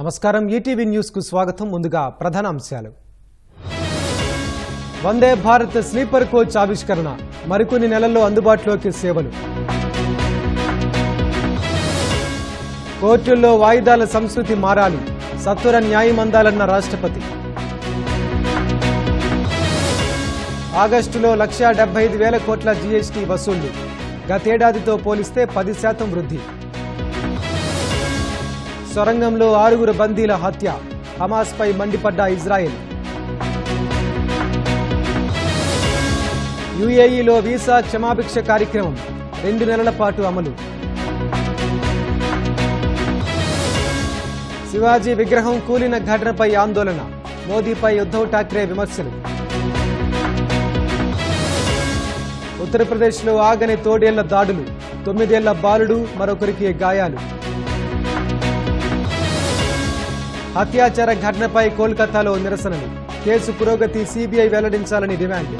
నమస్కారం ETV news కు స్వాగతం. ముందుగా ప్రధాన అంశాలు. వందే భారత్ స్లీపర్ కోచ్ ఆవిష్కరణ, మరికొన్ని నెలల్లో అందుబాటులోకి సేవలు. కోర్టుల్లో వాయిదాల సంస్కృతి మారాలి, సత్వర న్యాయం అందాలన్న రాష్ట్రపతి. ఆగస్టులో 1,75,000 కోట్ల జీఎస్టీ వసూళ్లు, గతేడాదితో పోలిస్తే 10% వృద్ధి. సొరంగంలో 6 బందీల హత్య, హమాస్పై మండిపడ్డ ఇజ్రాయెల్. యుఏఈలో వీసా క్షమాభిక్ష కార్యక్రమం 2 నెలల పాటు అమలు. శివాజీ విగ్రహం కూలిన ఘటనపై ఆందోళన, మోదీపై ఉద్ధవ్ ఠాక్రే విమర్శలు. ఉత్తరప్రదేశ్లో ఆగని తోడేళ్ల దాడులు, 9 ఏళ్ల బాలుడు, మరొకరికి గాయాలు. అత్యాచార ఘటనపై కోల్కతాలో నిరసనలు, కేసు పురోగతి సిబిఐ వెల్లడించాలని డిమాండ్.